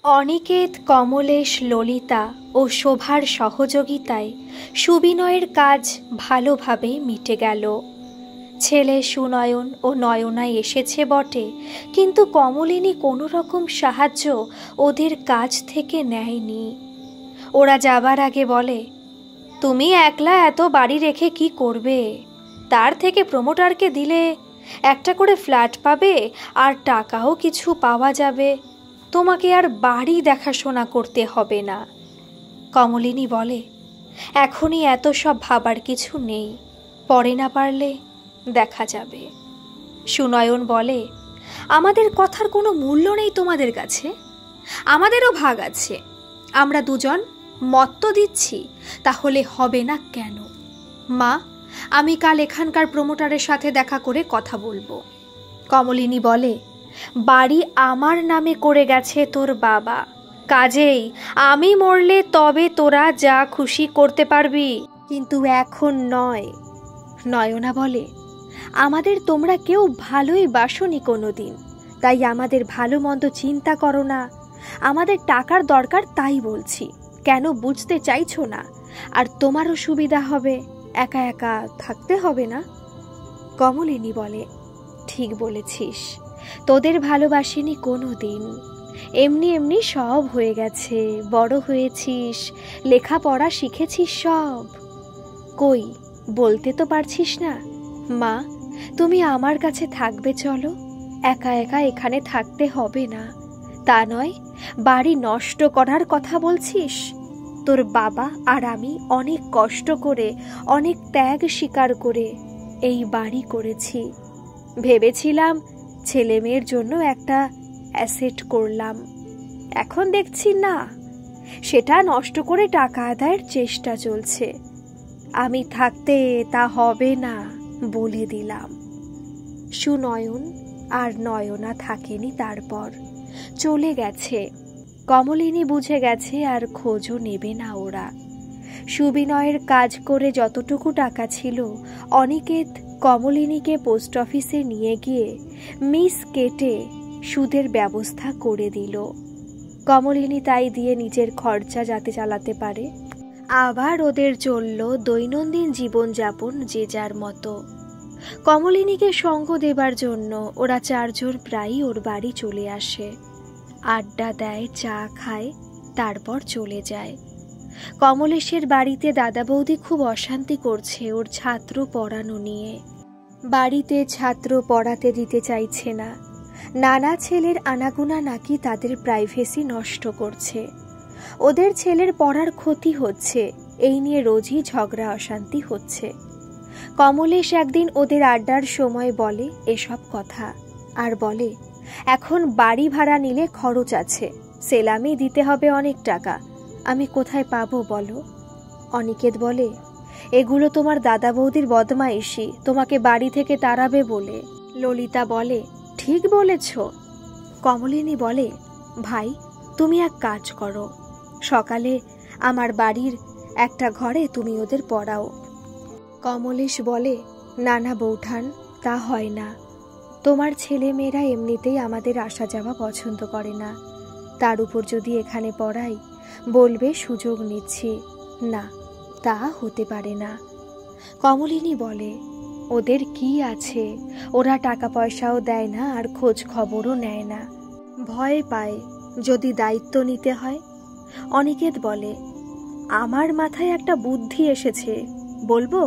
অনিকেত, কমলেশ, ললিতা ও শোভার সহযোগিতায় সুবিনয়ের কাজ ভালোভাবেই মিটে গেল। ছেলে সুনয়ন ও নয়না এসেছে বটে, কিন্তু কমলিনী কোনো রকম সাহায্য ওদের কাজ থেকে নেয়নি। ওরা যাবার আগে বলে, তুমি একলা এত বাড়ি রেখে কি করবে? তার থেকে প্রমোটারকে দিলে একটা করে ফ্ল্যাট পাবে আর টাকাও কিছু পাওয়া যাবে, তোমাকে আর বাড়ি দেখাশোনা করতে হবে না। কমলিনী বলে, এখনই এত সব ভাবার কিছু নেই, পরে না পারলে দেখা যাবে। সুনয়ন বলে, আমাদের কথার কোনো মূল্য নেই তোমাদের কাছে? আমাদেরও ভাগ আছে, আমরা দুজন মত তো দিচ্ছি, তাহলে হবে না কেন? মা, আমি কাল এখানকার প্রমোটারের সাথে দেখা করে কথা বলবো। কমলিনী বলে, বাড়ি আমার নামে করে গেছে তোর বাবা, কাজেই আমি মরলে তবে তোরা যা খুশি করতে পারবি, কিন্তু এখন নয়। নয়না বলে, আমাদের তোমরা কেউ ভালোই বাসনি কোনোদিন, তাই আমাদের ভালো মন্দ চিন্তা করো না। আমাদের টাকার দরকার, তাই বলছি, কেন বুঝতে চাইছো না? আর তোমারও সুবিধা হবে, একা একা থাকতে হবে না। কমলিনী বলে, ঠিক বলেছিস, তোদের ভালোবাসিনি কোনো দিন, এমনি এমনি সব হয়ে গেছে, বড় হয়েছিস, লেখাপড়া শিখেছিস সব। কই, বলতে তো পারছিস না? মা, তুমি আমার কাছে থাকবে, চলো, একা একা এখানে থাকতে হবে না। তা নয় বাড়ি নষ্ট করার কথা বলছিস? তোর বাবা আর আমি অনেক কষ্ট করে, অনেক ত্যাগ স্বীকার করে এই বাড়ি করেছি। ভেবেছিলাম ছেলে মেয়ের জন্য একটা অ্যাসেট করলাম, এখন দেখছি না, সেটা নষ্ট করে টাকা আদায়ের চেষ্টা চলছে। আমি থাকতে তা হবে না, বলে দিলাম। সুনয়ন আর নয়না থাকেনি, তারপর চলে গেছে। কমলিনী বুঝে গেছে আর খোঁজও নেবে না ওরা। সুবিনয়ের কাজ করে যতটুকু টাকা ছিল, অনিকেত কমলিনীকে পোস্ট অফিসে নিয়ে গিয়ে মিস কেটে সুদের ব্যবস্থা করে দিল। কমলিনী তাই দিয়ে নিজের খরচা যাতে চালাতে পারে। আবার ওদের চলল দৈনন্দিন জীবনযাপন যে যার মতো। কমলিনীকে সঙ্গ দেবার জন্য ওরা চারজন প্রায়ই ওর বাড়ি চলে আসে, আড্ডা দেয়, চা খায়, তারপর চলে যায়। কমলেশের বাড়িতে দাদা বৌদি খুব অশান্তি করছে ওর ছাত্র পড়ানো নিয়ে। বাড়িতে ছাত্র পড়াতে দিতে চাইছে না, নানা ছেলের আনাগোনা নাকি তাদের প্রাইভেসি নষ্ট করছে, ওদের ছেলের পড়ার ক্ষতি হচ্ছে, এই নিয়ে রোজই ঝগড়া অশান্তি হচ্ছে। কমলেশ একদিন ওদের আড্ডার সময় বলে এসব কথা, আর বলে, এখন বাড়ি ভাড়া নিলে খরচ আছে, সেলামি দিতে হবে অনেক টাকা, আমি কোথায় পাবো বলো? অনিকেত বলে, এগুলো তোমার দাদা বৌদির বদমাইশি, তোমাকে বাড়ি থেকে তাড়াবে বলে। ললিতা বলে, ঠিক বলেছ। কমলিনী বলে, ভাই, তুমি এক কাজ করো, সকালে আমার বাড়ির একটা ঘরে তুমি ওদের পড়াও। কমলেশ বলে, না না বৌঠান, তা হয় না, তোমার ছেলে মেয়েরা এমনিতেই আমাদের আসা যাওয়া পছন্দ করে না, তার উপর যদি এখানে পড়াই বলবে সুযোগ নিচ্ছি, না, তা হতে পারে না। কমলিনী বলে, ওদের কি আছে, ওরা টাকা পয়সাও দেয় না আর খোঁজ খবরও নেয় না, ভয় পায় যদি দায়িত্ব নিতে হয়। অনিকেত বলে, আমার মাথায় একটা বুদ্ধি এসেছে, বলবো?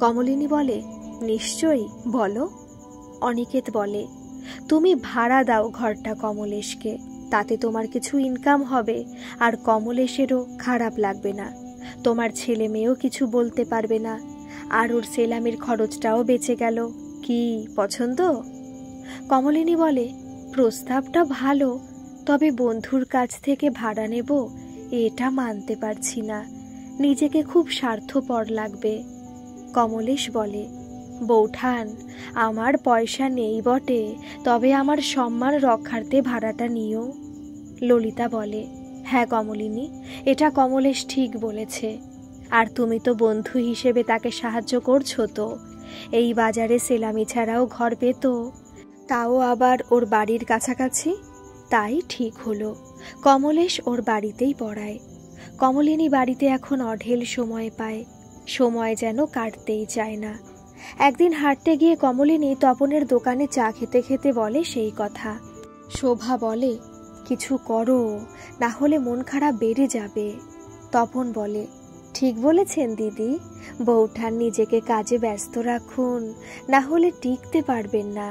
কমলিনী বলে, নিশ্চয়ই, বলো। অনিকেত বলে, তুমি ভাড়া দাও ঘরটা কমলেশকে, তাতে তোমার কিছু ইনকাম হবে আর কমলেশেরও খারাপ লাগবে না, তোমার ছেলে মেয়েও কিছু বলতে পারবে না, আর ওর সেলামির খরচটাও বেঁচে গেল। কি পছন্দ? কমলিনী বলে, প্রস্তাবটা ভালো, তবে বন্ধুর কাছ থেকে ভাড়া নেব এটা মানতে পারছি না, নিজেকে খুব স্বার্থপর লাগবে। কমলেশ বলে, বৌঠান, আমার পয়সা নেই বটে, তবে আমার সম্মান রক্ষার্থে ভাড়াটা নিও। ললিতা বলে, হ্যাঁ কমলিনী, এটা কমলেশ ঠিক বলেছে, আর তুমি তো বন্ধু হিসেবে তাকে সাহায্য করছো তো, এই বাজারে সেলামি ছাড়াও ঘর পেত, তাও আবার ওর বাড়ির কাছাকাছি। তাই ঠিক হলো, কমলেশ ওর বাড়িতেই পড়ায়। কমলিনী বাড়িতে এখন অঢেল সময় পায়, সময় যেন কাটতেই চায় না। একদিন হাঁটতে গিয়ে কমলিনী তপনের দোকানে চা খেতে খেতে বলে সেই কথা। শোভা বলে, কিছু করো, না হলে মন খারাপ বেড়ে যাবে। তপন বলে, ঠিক বলেছেন দিদি, বউঠান নিজেকে কাজে ব্যস্ত রাখুন, না হলে টিকতে পারবেন না।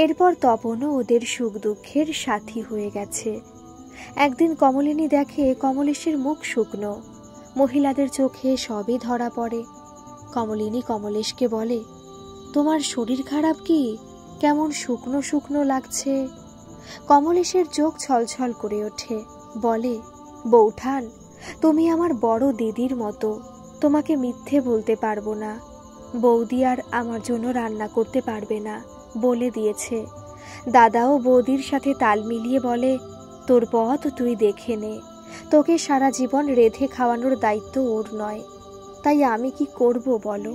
এরপর তপনও ওদের সুখ দুঃখের সাথী হয়ে গেছে। একদিন কমলিনী দেখে কমলেশের মুখ শুকনো, মহিলাদের চোখে সবই ধরা পড়ে। কমলিনী কমলেশকে বলে, তোমার শরীর খারাপ কি? কেমন শুকনো শুকনো লাগছে। কমলেশের চোখ ছলছল করে ওঠে, বলে, বউঠান, তুমি আমার বড় দিদির মতো, তোমাকে মিথ্যে বলতে পারবো না। বৌদি আর আমার জন্য রান্না করতে পারবে না, বলে দিয়েছে। দাদাও বৌদির সাথে তাল মিলিয়ে বলে, তোর পথ তুই দেখে নে, তোকে সারা জীবন রেঁধে খাওয়ানোর দায়িত্ব ওর নয়। তাই আমি কি করব বলো?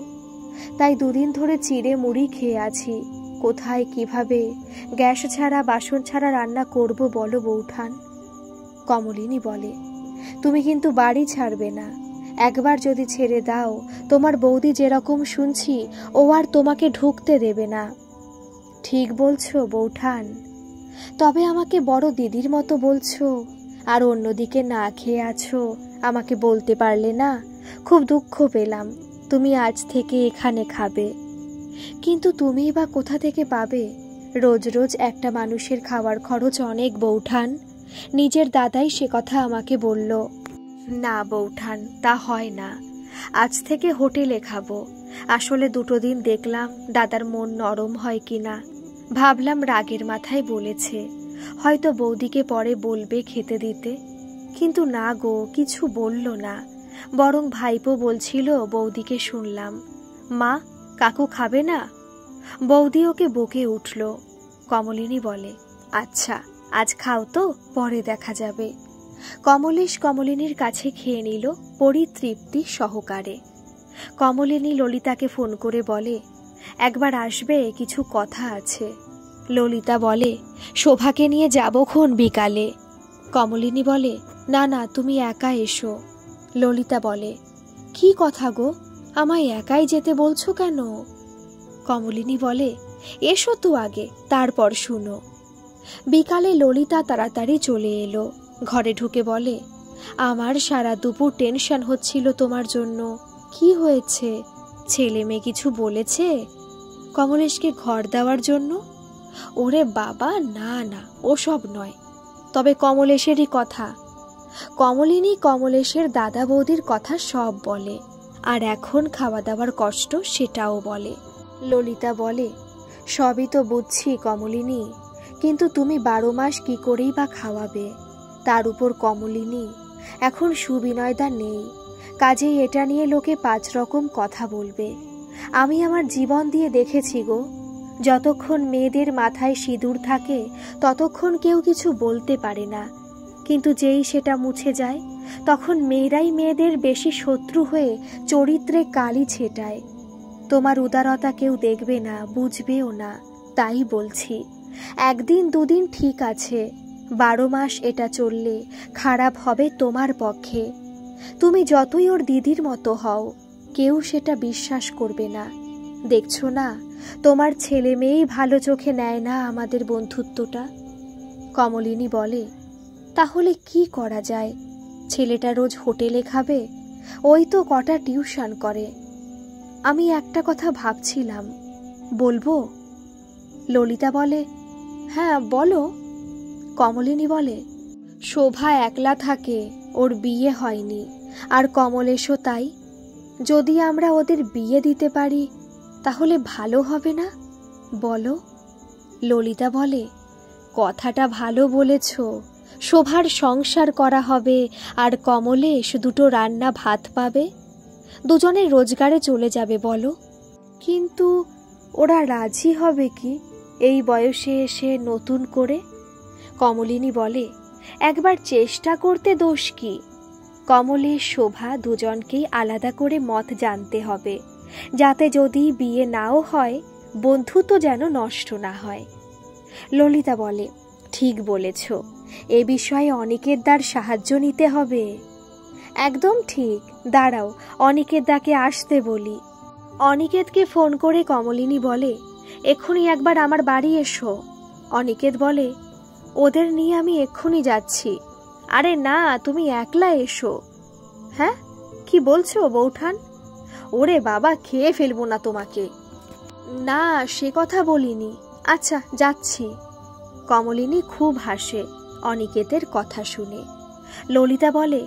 তাই দুদিন ধরে চিড়ে মুড়ি খেয়ে আছি। কোথায় কিভাবে গ্যাস ছাড়া বাসন ছাড়া রান্না করব বলো বউঠান? কমলিনী বলে, তুমি কিন্তু বাড়ি ছাড়বে না। একবার যদি ছেড়ে দাও, তোমার বৌদি যেরকম শুনছি ও আর তোমাকে ঢুকতে দেবে না। ঠিক বলছো বউঠান, তবে আমাকে বড় দিদির মতো বলছো, আর অন্যদিকে না খেয়ে আছো, আমাকে বলতে পারলে না? খুব দুঃখ পেলাম, তুমি আজ থেকে এখানে খাবে। কিন্তু তুমিই বা কোথা থেকে পাবে? রোজ রোজ একটা মানুষের খাওয়ার খরচ অনেক বউঠান। নিজের দাদাই সে কথা আমাকে বলল। না বউঠান, তা হয় না। আজ থেকে হোটেলে খাবো। আসলে দুটো দিন দেখলাম দাদার মন নরম হয় কিনা, ভাবলাম রাগের মাথায় বলেছে, হয়তো বৌদিকে পরে বলবে খেতে দিতে। কিন্তু না গো, কিছু বলল না, বরং ভাইপো বলছিল বৌদিকে শুনলাম, মা, কাকু খাবে না? বৌদি ওকে বকে উঠল। কমলিনী বলে, আচ্ছা আজ খাও তো, পরে দেখা যাবে। কমলেশ কমলিনীর কাছে খেয়ে নিল পরিতৃপ্তি সহকারে। কমলিনী ললিতাকে ফোন করে বলে, একবার আসবে, কিছু কথা আছে। ললিতা বলে, শোভাকে নিয়ে যাবক্ষণ বিকালে। কমলিনী বলে, না না, তুমি একা এসো। ললিতা বলে, কি কথা গো, আমায় একাই যেতে বলছো কেন? কমলিনী বলে, এসো তো আগে, তারপর শুনো। বিকালে ললিতা তাড়াতাড়ি চলে এলো। ঘরে ঢুকে বলে, আমার সারা দুপুর টেনশন হচ্ছিল তোমার জন্য। কি হয়েছে? ছেলে মেয়ে কিছু বলেছে কমলেশকে ঘর দেওয়ার জন্য? ওরে বাবা, না না, ওসব নয়। তবে কমলেশেরই কথা। কমলিনী কমলেশের দাদা বৌদির কথা সব বলে, আর এখন খাওয়া দাওয়ার কষ্ট সেটাও বলে। ললিতা বলে, সবই তো বুঝছি কমলিনী, কিন্তু তুমি 12 মাস কি করেই বা খাওয়াবে? তার উপর কমলিনী, এখন সুবিনয়দা নেই, কাজেই এটা নিয়ে লোকে 5 রকম কথা বলবে। আমি আমার জীবন দিয়ে দেখেছি গো, যতক্ষণ মেয়েদের মাথায় সিঁদুর থাকে ততক্ষণ কেউ কিছু বলতে পারে না, কিন্তু যেই সেটা মুছে যায় তখন মেয়েরাই মেয়েদের বেশি শত্রু হয়ে চরিত্রে কালি ছেটায়। তোমার উদারতা কেউ দেখবে না, বুঝবেও না। তাই বলছি, একদিন দুদিন ঠিক আছে, 12 মাস এটা চললে খারাপ হবে তোমার পক্ষে। তুমি যতই ওর দিদির মতো হও, কেউ সেটা বিশ্বাস করবে না। দেখছো না, তোমার ছেলে মেয়েই ভালো চোখে নেয় না আমাদের বন্ধুত্বটা। কমলিনী বলে, তাহলে কি করা যায়? ছেলেটা রোজ হোটেলে খাবে, ওই তো কটা টিউশন করে। আমি একটা কথা ভাবছিলাম, বলবো? ললিতা বলে, হ্যাঁ বলো। কমলিনী বলে, শোভা একলা থাকে, ওর বিয়ে হয়নি, আর কমলেশও তাই। যদি আমরা ওদের বিয়ে দিতে পারি তাহলে ভালো হবে না, বলো? ললিতা বলে, কথাটা ভালো বলেছ, শোভার সংসার করা হবে, আর কমলেশ দুটো রান্না ভাত পাবে, দুজনের রোজগারে চলে যাবে বলো। কিন্তু ওরা রাজি হবে কি এই বয়সে এসে নতুন করে? কমলিনী বলে, একবার চেষ্টা করতে দোষ কি? কমলেশ শোভা দুজনকেই আলাদা করে মত জানতে হবে, যাতে যদি বিয়ে নাও হয় বন্ধুত্ব যেন নষ্ট না হয়। ললিতা বলে, ঠিক বলেছ, এ বিষয়ে অনিকেতদার সাহায্য নিতে হবে। একদম ঠিক, দাঁড়াও অনিকেতদাকে আসতে বলি। অনিকেতকে ফোন করে কমলিনী বলে, এক্ষুনি একবার আমার বাড়ি এসো। অনিকেত বলে, ওদের নিয়ে আমি এক্ষুনি যাচ্ছি। আরে না, তুমি একলা এসো। হ্যাঁ, কি বলছো বৌঠান? ওরে বাবা, খেয়ে ফেলবো না তোমাকে। না, সে কথা বলিনি। আচ্ছা, যাচ্ছি। কমলিনী খুব হাসে অনিকেতের কথা শুনে। ললিতা বলে,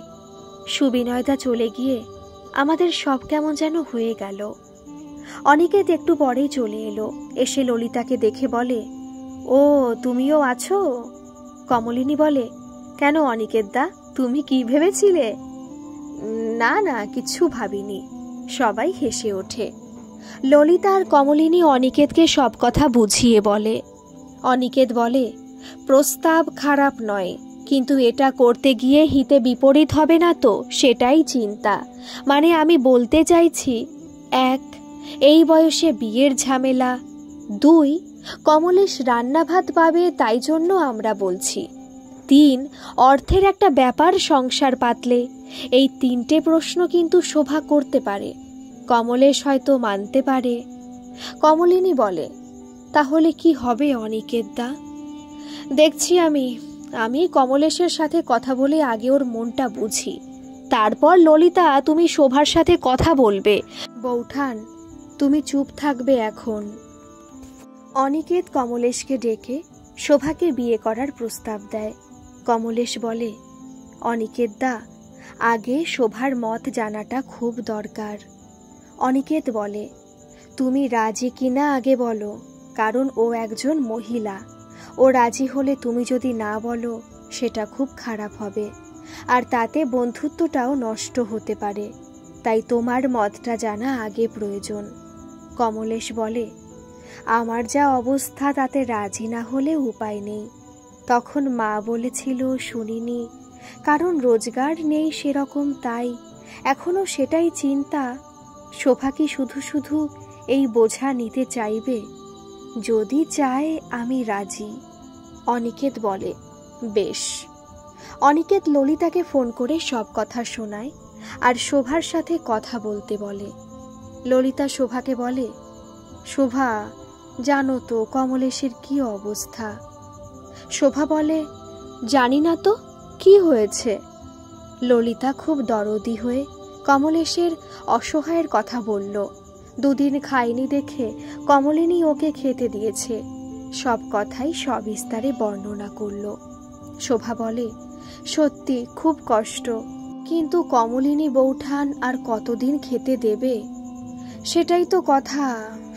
সুবিনয়দা চলে গিয়ে আমাদের সব কেমন যেন হয়ে গেল। অনিকেত একটু পরেই চলে এলো। এসে ললিতাকে দেখে বলে, ও তুমিও আছো? কমলিনী বলে, কেন অনিকেতদা, তুমি কি ভেবেছিলে? না না, কিছু ভাবিনি। সবাই হেসে ওঠে। ললিতা আর কমলিনী অনিকেতকে সব কথা বুঝিয়ে বলে। অনিকেত বলে, প্রস্তাব খারাপ নয়, কিন্তু এটা করতে গিয়ে হিতে বিপরীত হবে না তো, সেটাই চিন্তা। মানে আমি বলতে চাইছি, 1, এই বয়সে বিয়ের ঝামেলা। 2, কমলেশ রান্না ভাত পাবে, তাই জন্য আমরা বলছি। 3, অর্থের একটা ব্যাপার সংসার পাতলে। এই 3টে প্রশ্ন কিন্তু শোভা করতে পারে, কমলেশ হয়তো মানতে পারে। কমলিনী বলে, তাহলে কি হবে অনিকেতদা? দেখছি আমি কমলেশের সাথে কথা বলে আগে ওর মনটা বুঝি, তারপর ললিতা তুমি শোভার সাথে কথা বলবে। বৌঠান, তুমি চুপ থাকবে এখন। অনিকেত কমলেশকে ডেকে শোভাকে বিয়ে করার প্রস্তাব দেয়। কমলেশ বলে, অনিকেতদা, আগে শোভার মত জানাটা খুব দরকার। অনিকেত বলে, তুমি রাজি কিনা আগে বলো, কারণ ও একজন মহিলা। ও রাজি হলে তুমি যদি না বলো সেটা খুব খারাপ হবে, আর তাতে বন্ধুত্বটাও নষ্ট হতে পারে। তাই তোমার মতটা জানা আগে প্রয়োজন। কমলেশ বলে, আমার যা অবস্থা তাতে রাজি না হলে উপায় নেই। তখন মা বলেছিল শুনিনি, কারণ রোজগার নেই সেরকম, তাই এখনো সেটাই চিন্তা। শোভা কি শুধু শুধু এই বোঝা নিতে চাইবে? যদি চায় আমি রাজি। অনিকেত বলে, বেশ। অনিকেত ললিতাকে ফোন করে সব কথা শোনায় আর শোভার সাথে কথা বলতে বলে। ললিতা শোভাকে বলে, শোভা, জানো তো কমলেশের কি অবস্থা? শোভা বলে, জানি না তো, কি হয়েছে? ললিতা খুব দরদি হয়ে কমলেশের অসহায়ের কথা বলল। 2 দিন খায়নি দেখে কমলিনী ওকে খেতে দিয়েছে। সব কথাই সবিস্তারে বর্ণনা করল। শোভা বলে, সত্যি খুব কষ্ট, কিন্তু কমলিনী বৌঠান আর কতদিন খেতে দেবে? সেটাই তো কথা।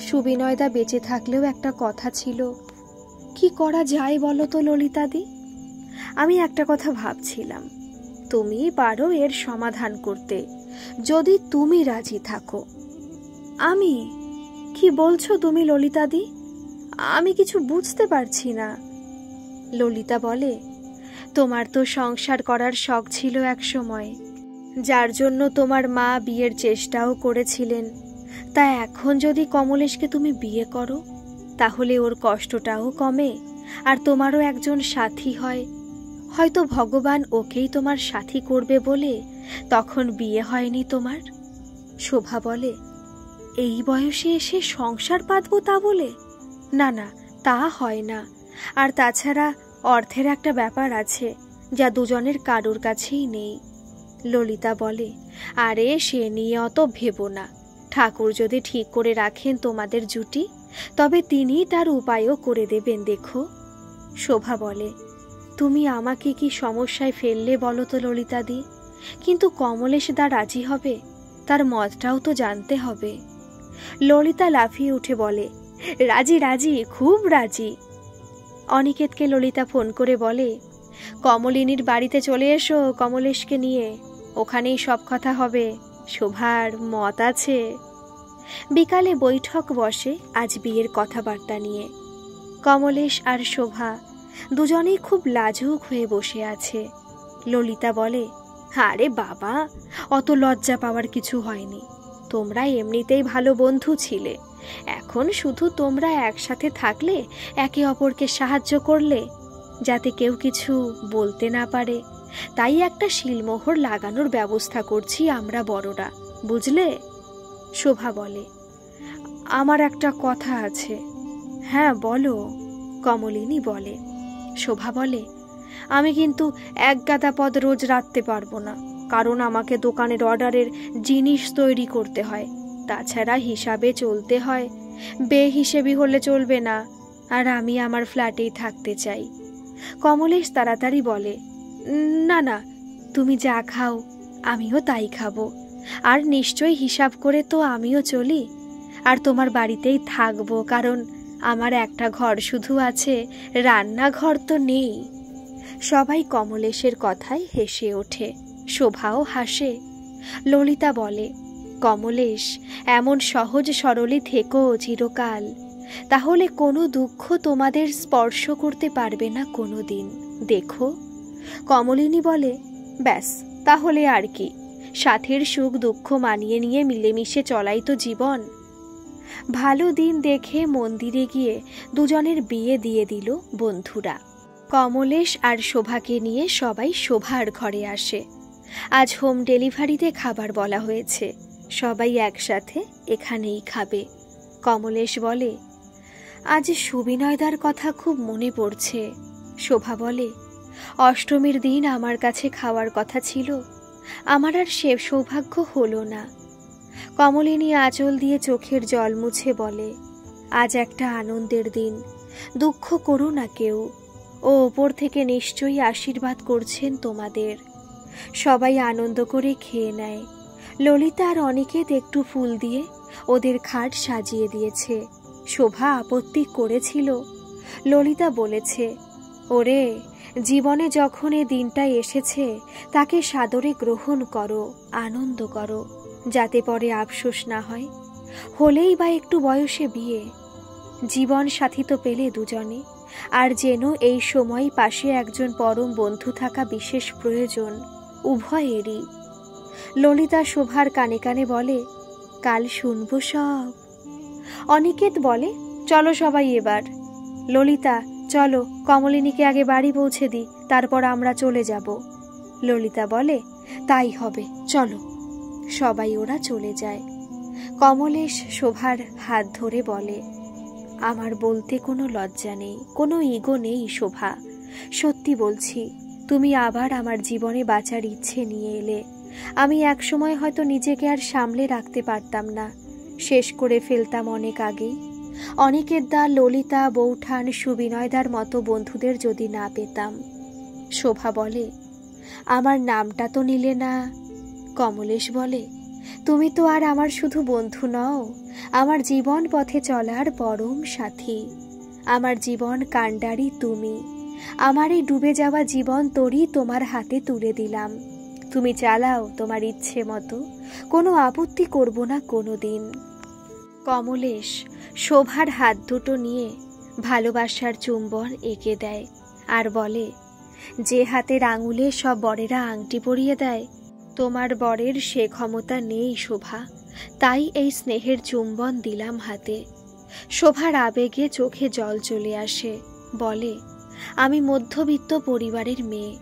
সুবিনয়দা বেঁচে থাকলেও একটা কথা ছিল। কি করা যায় বলো তো ললিতাদি? আমি একটা কথা ভাবছিলাম, তুমি পারো এর সমাধান করতে, যদি তুমি রাজি থাকো। আমি? কি বলছো তুমি ললিতাদি? আমি কিছু বুঝতে পারছি না। ললিতা বলে, তোমার তো সংসার করার শখ ছিল এক সময়, যার জন্য তোমার মা বিয়ের চেষ্টাও করেছিলেন। তা এখন যদি কমলেশকে তুমি বিয়ে করো, তাহলে ওর কষ্টটাও কমে আর তোমারও একজন সাথী হয়। হয়তো ভগবান ওকেই তোমার সাথী করবে বলে তখন বিয়ে হয়নি তোমার। শোভা বলে, এই বয়সে এসে সংসার পাতবো তা বলে? না না, তা হয় না। আর তাছাড়া অর্থের একটা ব্যাপার আছে, যা দুজনের কারোর কাছেই নেই। ললিতা বলে, আরে সে নিয়ে অত ভেবো না। ঠাকুর যদি ঠিক করে রাখেন তোমাদের জুটি, তবে তিনি তার উপায়ও করে দেবেন, দেখো। শোভা বলে, তুমি আমাকে কি সমস্যায় ফেললে বলো তো ললিতাদি? কিন্তু কমলেশ দা রাজি হবে, তার মতটাও তো জানতে হবে। ললিতা লাফিয়ে উঠে বলে, রাজি রাজি, খুব রাজি। অনিকেতকে ললিতা ফোন করে বলে, কমলিনীর বাড়িতে চলে এসো কমলেশকে নিয়ে, ওখানেই সব কথা হবে, শোভার মত আছে। বিকালে বৈঠক বসে আজ বিয়ের কথাবার্তা নিয়ে। কমলেশ আর শোভা দুজনেই খুব লাজুক হয়ে বসে আছে। ললিতা বলে, আরে বাবা, অত লজ্জা পাওয়ার কিছু হয়নি। তোমরা এমনিতেই ভালো বন্ধু ছিলে, এখন শুধু তোমরা একসাথে থাকলে, একে অপরকে সাহায্য করলে, যাতে কেউ কিছু বলতে না পারে, তাই একটা শিলমোহর লাগানোর ব্যবস্থা করছি আমরা বড়রা, বুঝলে? শোভা বলে, আমার একটা কথা আছে। হ্যাঁ বলো, কমলিনী বলে। শোভা বলে, আমি কিন্তু এক গাদা পদ রোজ রাখতে পারবো না, কারণ আমাকে দোকানের অর্ডারের জিনিস তৈরি করতে হয়, তাছাড়া হিসাবে চলতে হয়, বেহিসেবি হলে চলবে না, আর আমি আমার ফ্ল্যাটেই থাকতে চাই। কমলেশ তাড়াতাড়ি বলে, না না, তুমি যা খাও আমিও তাই খাবো, আর নিশ্চয়ই হিসাব করে তো আমিও চলি, আর তোমার বাড়িতেই থাকবো, কারণ আমার একটা ঘর শুধু আছে, রান্নাঘর তো নেই। সবাই কমলেশের কথায় হেসে ওঠে, শোভাও হাসে। ললিতা বলে, কমলেশ, এমন সহজ সরলই থেকো চিরকাল, তাহলে কোনো দুঃখ তোমাদের স্পর্শ করতে পারবে না কোনো দিন, দেখো। কমলিনী বলে, ব্যাস তাহলে আর কি, সাথের সুখ দুঃখ মানিয়ে নিয়ে মিলেমিশে চলাই তো জীবন। ভালো দিন দেখে মন্দিরে গিয়ে দুজনের বিয়ে দিয়ে দিল বন্ধুরা। কমলেশ আর শোভাকে নিয়ে সবাই শোভার ঘরে আসে। আজ হোম ডেলিভারিতে খাবার বলা হয়েছে, সবাই একসাথে এখানেই খাবে। কমলেশ বলে, আজ সুবিনয়দার কথা খুব মনে পড়ছে। শোভা বলে, অষ্টমীর দিন আমার কাছে খাওয়ার কথা ছিল, আমার আর সে সৌভাগ্য হলো না। কমলিনী আঁচল দিয়ে চোখের জল মুছে বলে, আজ একটা আনন্দের দিন, দুঃখ করো না কেউ, ও ওপর থেকে নিশ্চয়ই আশীর্বাদ করছেন তোমাদের। সবাই আনন্দ করে খেয়ে নেয়। ললিতা আর অনিকেত একটু ফুল দিয়ে ওদের খাট সাজিয়ে দিয়েছে। শোভা আপত্তি করেছিল। ললিতা বলেছে, ওরে, জীবনে যখন এ দিনটা এসেছে তাকে সাদরে গ্রহণ করো, আনন্দ করো, যাতে পরে আফসোস না হয়। হলেই বা একটু বয়সে বিয়ে, জীবন সাথী তো পেলে দুজনে, আর যেন এই সময় পাশে একজন পরম বন্ধু থাকা বিশেষ প্রয়োজন উভয়েরই। ললিতা শোভার কানে কানে বলে, কাল শুনবো সব। অনিকেত বলে, চলো সবাই এবার। ললিতা, চলো কমলিনীকে আগে বাড়ি পৌঁছে দিই, তারপর আমরা চলে যাব। ললিতা বলে, তাই হবে, চলো। সবাই ওরা চলে যায়। কমলেশ শোভার হাত ধরে বলে, আমার বলতে কোনো লজ্জা নেই, কোনো ইগো নেই শোভা, সত্যি বলছি, তুমি আবার আমার জীবনে বাঁচার ইচ্ছে নিয়ে এলে। আমি একসময় হয়তো নিজেকে আর সামলে রাখতে পারতাম না, শেষ করে ফেলতাম অনেক আগেই। অনিকেতদা, ললিতা, বৌঠান, সুবিনয়দার মতো বন্ধুদের যদি না পেতাম। শোভা বলে, আমার নামটা তো নিলে না। কমলেশ বলে, তুমি তো আর আমার শুধু বন্ধু নও, আমার জীবন পথে চলার পরম সাথী। আমার জীবন কাণ্ডারি তুমি। আমার এই ডুবে যাওয়া জীবন তরি তোমার হাতে তুলে দিলাম, তুমি চালাও তোমার ইচ্ছে মতো, কোনো আপত্তি করব না কোনো দিন। কমলেশ শোভার হাত দুটো নিয়ে ভালোবাসার চুম্বন এঁকে দেয় আর বলে, যে হাতের আঙুলে সব বরেরা আংটি পরিয়ে দেয়, তোমার বরের সে ক্ষমতা নেই শোভা, তাই এই স্নেহের চুম্বন দিলাম হাতে। শোভার আবেগে চোখে জল চলে আসে, বলে, আমি মধ্যবিত্ত পরিবারের মেয়ে,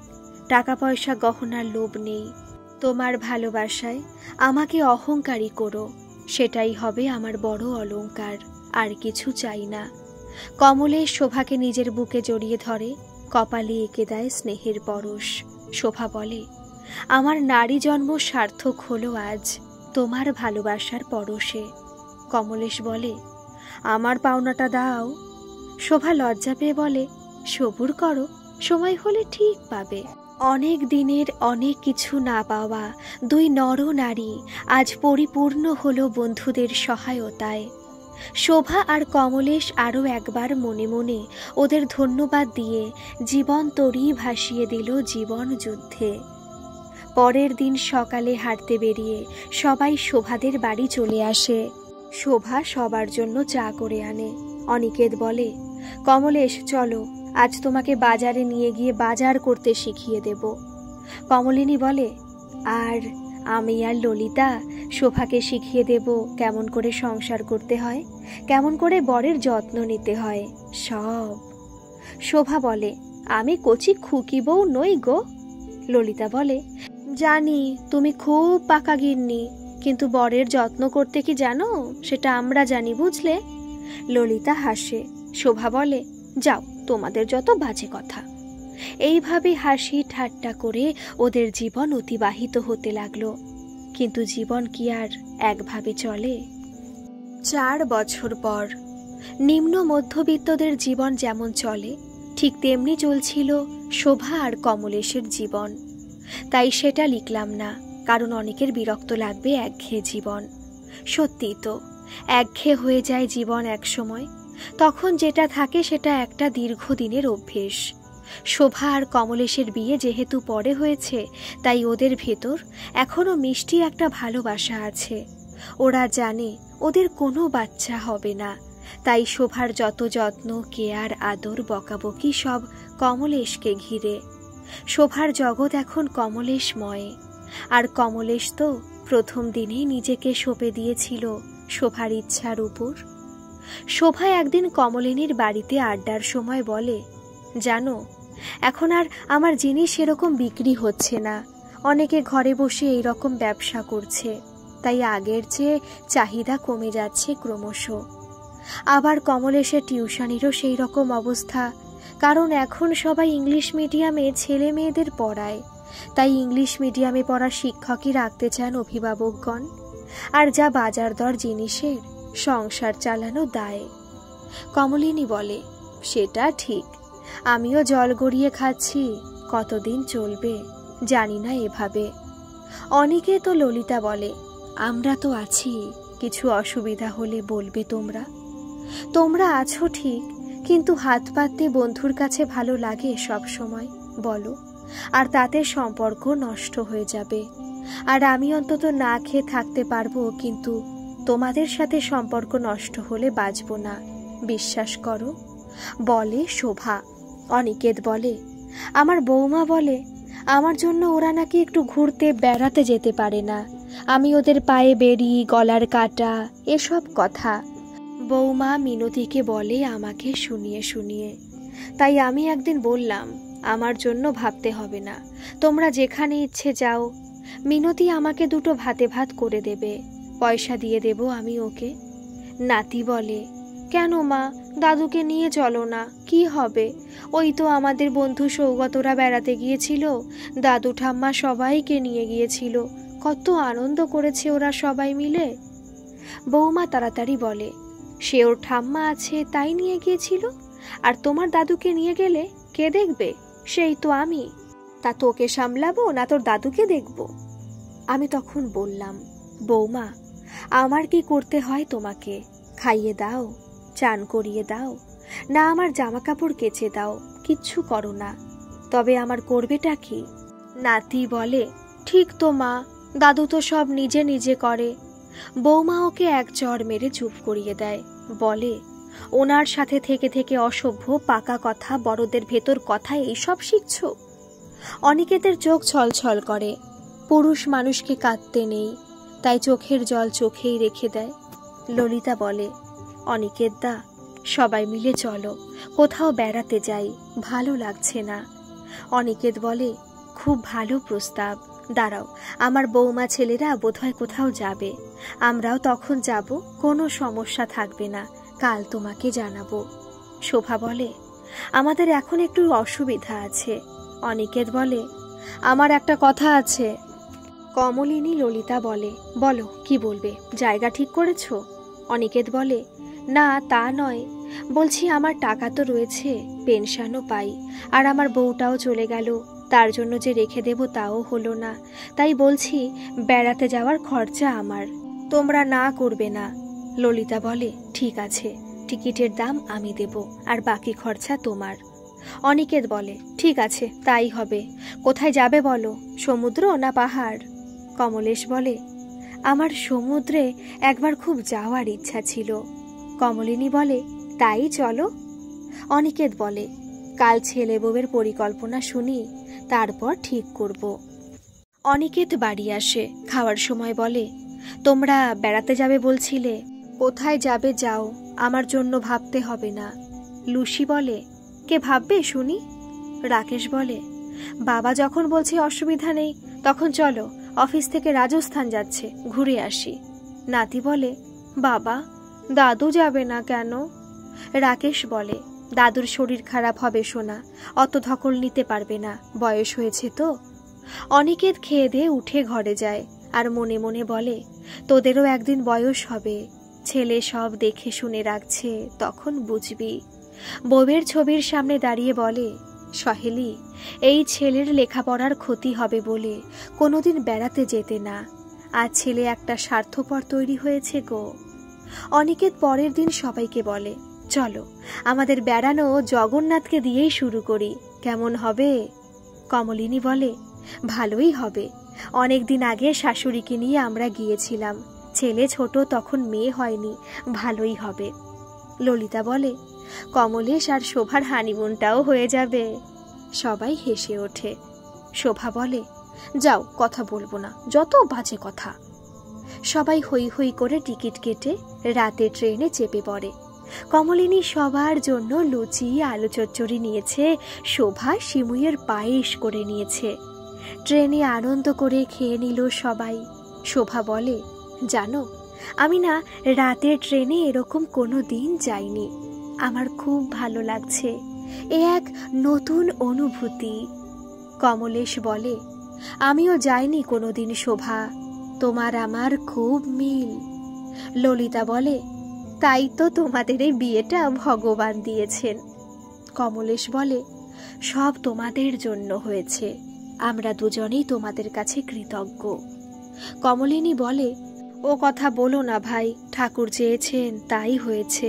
টাকা পয়সা গহনার লোভ নেই, তোমার ভালোবাসায় আমাকে অহংকারী করো, সেটাই হবে আমার বড় অলংকার, আর কিছু চাই না। কমলেশ শোভাকে নিজের বুকে জড়িয়ে ধরে, কপালে এঁকে দেয় স্নেহের পরশ। শোভা বলে, আমার নারী জন্ম সার্থক হলো আজ তোমার ভালোবাসার পরশে। কমলেশ বলে, আমার পাওনাটা দাও। শোভা লজ্জা পেয়ে বলে, সবুর করো, সময় হলে ঠিক পাবে। অনেক দিনের অনেক কিছু না পাওয়া দুই নর নারী আজ পরিপূর্ণ হলো বন্ধুদের সহায়তায়। শোভা আর কমলেশ আরও একবার মনে মনে ওদের ধন্যবাদ দিয়ে জীবন তরি ভাসিয়ে দিল জীবন যুদ্ধে। পরের দিন সকালে হাঁটতে বেরিয়ে সবাই শোভাদের বাড়ি চলে আসে। শোভা সবার জন্য চা করে আনে। অনিকেত বলে, কমলেশ চলো, আজ তোমাকে বাজারে নিয়ে গিয়ে বাজার করতে শিখিয়ে দেব। কমলিনী বলে, আর আমি আর ললিতা শোভাকে শিখিয়ে দেব কেমন করে সংসার করতে হয়, কেমন করে বরের যত্ন নিতে হয়, সব। শোভা বলে, আমি কচি খুকি বউ নই গো। ললিতা বলে, জানি তুমি খুব পাকা গিন্নি, কিন্তু বরের যত্ন করতে কি জানো সেটা আমরা জানি, বুঝলে? ললিতা হাসে। শোভা বলে, যাও, তোমাদের যত বাজে কথা। এইভাবে হাসি ঠাট্টা করে ওদের জীবন অতিবাহিত হতে লাগলো। কিন্তু জীবন কি আর একভাবে চলে? 4 বছর পর নিম্ন মধ্যবিত্তদের জীবন যেমন চলে ঠিক তেমনি চলছিল শোভা আর কমলেশের জীবন। তাই সেটা লিখলাম না, কারণ অনেকের বিরক্ত লাগবে একঘেয়ে জীবন। সত্যিই তো, একঘেয়ে হয়ে যায় জীবন এক সময়। তখন যেটা থাকে সেটা একটা দীর্ঘদিনের অভ্যেস। শোভা আর কমলেশের বিয়ে যেহেতু পরে হয়েছে, তাই ওদের ভেতর এখনো মিষ্টি একটা ভালোবাসা আছে। ওরা জানে ওদের কোনো বাচ্চা হবে না, তাই শোভার যত যত্ন, কেয়ার, আদর, বকাবকি সব কমলেশকে ঘিরে। শোভার জগৎ এখন কমলেশময়। আর কমলেশ তো প্রথম দিনেই নিজেকে সঁপে দিয়েছিল শোভার ইচ্ছার উপর। শোভা একদিন কমলিনীর বাড়িতে আড্ডার সময় বলে, জানো, এখন আর আমার জিনিস এরকম বিক্রি হচ্ছে না। অনেকে ঘরে বসে এই রকম ব্যবসা করছে, তাই আগের চেয়ে চাহিদা কমে যাচ্ছে ক্রমশ। আবার কমলেশের টিউশনিরও সেই রকম অবস্থা, কারণ এখন সবাই ইংলিশ মিডিয়ামে ছেলে মেয়েদের পড়ায়, তাই ইংলিশ মিডিয়ামে পড়া শিক্ষকই রাখতে চান অভিভাবকগণ। আর যা বাজার দর জিনিসের, সংসার চালানো দায়। কমলিনী বলে, সেটা ঠিক, আমিও জল গড়িয়ে খাচ্ছি, কতদিন চলবে জানি না এভাবে। অনেকে তো ললিতা বলে, আমরা তো আছি, কিছু অসুবিধা হলে বলবে তোমরা। তোমরা আছো ঠিক, কিন্তু হাত পাততে বন্ধুর কাছে ভালো লাগে সব সময়, বলো? আর তাতে সম্পর্ক নষ্ট হয়ে যাবে। আর আমি অন্তত না খেয়ে থাকতে পারবো, কিন্তু তোমাদের সাথে সম্পর্ক নষ্ট হলে বাঁচবো না, বিশ্বাস করো, বলে শোভা। অনিকেত বলে, আমার বৌমা বলে আমার জন্য ওরা নাকি একটু ঘুরতে বেড়াতে যেতে পারে না, আমি ওদের পায়ে বেড়ি, গলার কাটা, এসব কথা বৌমা মিনতিকে বলে আমাকে শুনিয়ে শুনিয়ে। তাই আমি একদিন বললাম, আমার জন্য ভাবতে হবে না, তোমরা যেখানে ইচ্ছে যাও। মিনতি আমাকে 2 ভাতে ভাত করে দেবে, পয়সা দিয়ে দেব আমি ওকে। নাতি বলে, কেন মা, দাদুকে নিয়ে চলো না, কি হবে? ওই তো আমাদের বন্ধু সৌগতরা বেড়াতে গিয়েছিল, দাদু ঠাম্মা সবাইকে নিয়ে গিয়েছিল, কত আনন্দ করেছে ওরা সবাই মিলে। বৌমা তাড়াতাড়ি বলে, সে ওর ঠাম্মা আছে তাই নিয়ে গিয়েছিল, আর তোমার দাদুকে নিয়ে গেলে কে দেখবে? সেই তো আমি। তা তোকে সামলাবো না তোর দাদুকে দেখব? আমি তখন বললাম, বৌমা, আমার কি করতে হয় তোমাকে? খাইয়ে দাও, চান করিয়ে দাও, না আমার জামা কাপড় কেচে দাও, কিচ্ছু করো না, তবে আমার করবেটা কি? নাতি বলে, ঠিক তো মা, দাদু তো সব নিজে নিজে করে। বৌমা ওকে এক চড় মেরে চুপ করিয়ে দেয়, বলে, ওনার সাথে থেকে থেকে অসভ্য পাকা কথা, বড়দের ভেতর কথা এইসব শিখছো? অনিকেতের চোখ ছলছল করে। পুরুষ মানুষকে কাঁদতে নেই, তাই চোখের জল চোখেই রেখে দেয়। ললিতা বলে, অনিকেত দা, সবাই মিলে চলো, কোথাও বেড়াতে যাই, ভালো লাগছে না। অনিকেত বলে, খুব ভালো প্রস্তাব, দাঁড়াও, আমার বৌমা ছেলেরা বোধহয় কোথাও যাবে, আমরাও তখন যাব, কোনো সমস্যা থাকবে না, কাল তোমাকে জানাবো। শোভা বলে, আমাদের এখন একটু অসুবিধা আছে। অনিকেত বলে, আমার একটা কথা আছে। কমলিনী ললিতা বলে, বলো, কি বলবে? জায়গা ঠিক করেছো? অনিকেত বলে, না তা নয়, বলছি আমার টাকা তো রয়েছে, পেনশনও পাই, আর আমার বউটাও চলে গেল, তার জন্য যে রেখে দেব তাও হলো না, তাই বলছি বেড়াতে যাওয়ার খরচা আমার, তোমরা না করবে না। ললিতা বলে, ঠিক আছে, টিকিটের দাম আমি দেব, আর বাকি খরচা তোমার। অনিকেত বলে, ঠিক আছে, তাই হবে। কোথায় যাবে বলো, সমুদ্র না পাহাড়? কমলেশ বলে, আমার সমুদ্রে একবার খুব যাওয়ার ইচ্ছা ছিল। কমলিনী বলে, তাই চলো। অনিকেত বলে, কাল ছেলে বউয়ের পরিকল্পনা শুনি, তারপর ঠিক করব। অনিকেত বাড়ি আসে, খাওয়ার সময় বলে, তোমরা বেড়াতে যাবে বলছিলে, কোথায় যাবে যাও, আমার জন্য ভাবতে হবে না। লুসি বলে, কে ভাববে শুনি? রাকেশ বলে, বাবা যখন বলছে অসুবিধা নেই, তখন চলো, অফিস থেকে রাজস্থান যাচ্ছে, ঘুরে আসি। নাতি বলে, বাবা, দাদু যাবে না কেন? রাকেশ বলে, দাদুর শরীর খারাপ হবে সোনা, অত ধকল নিতে পারবে না, বয়স হয়েছে তো। অনিকেত খেয়ে দিয়ে উঠে ঘরে যায় আর মনে মনে বলে, তোদেরও একদিন বয়স হবে, ছেলে সব দেখে শুনে রাখছে, তখন বুঝবি। বউয়ের ছবির সামনে দাঁড়িয়ে বলে, সহেলি, এই ছেলের লেখাপড়ার ক্ষতি হবে বলে কোনোদিন বেড়াতে যেতে না, আজ ছেলে একটা স্বার্থপর তৈরি হয়েছে গো। অনিকেত পরের দিন সবাইকে বলে, চলো আমাদের বেড়ানো জগন্নাথকে দিয়েই শুরু করি, কেমন হবে? কমলিনী বলে, ভালোই হবে, অনেকদিন আগে শাশুড়িকে নিয়ে আমরা গিয়েছিলাম, ছেলে ছোট তখন মেয়ে হয়নি, ভালোই হবে। ললিতা বলে, কমলেশ আর শোভার হানিমুনটাও হয়ে যাবে। সবাই হেসে ওঠে। শোভা বলে, যাও, কথা বলবো না, যত বাজে কথা। সবাই হই হই করে টিকিট কেটে রাতে ট্রেনে চেপে পড়ে। কমলিনী সবার জন্য লুচি, আলু চচ্চড়ি নিয়েছে, শোভা শিমুইয়ের পায়েস করে নিয়েছে। ট্রেনে আনন্দ করে খেয়ে নিল সবাই। শোভা বলে, জানো, আমি না রাতের ট্রেনে এরকম কোনো দিন যাইনি, আমার খুব ভালো লাগছে, এ এক নতুন অনুভূতি। কমলেশ বলে, আমিও যাইনি কোনোদিন শোভা, তোমার আমার খুব মিল। ললিতা বলে, তাই তো তোমাদের এই বিয়েটা ভগবান দিয়েছেন। কমলেশ বলে, সব তোমাদের জন্য হয়েছে, আমরা দুজনেই তোমাদের কাছে কৃতজ্ঞ। কমলিনী বলে, ও কথা বলো না ভাই, ঠাকুর চেয়েছেন তাই হয়েছে।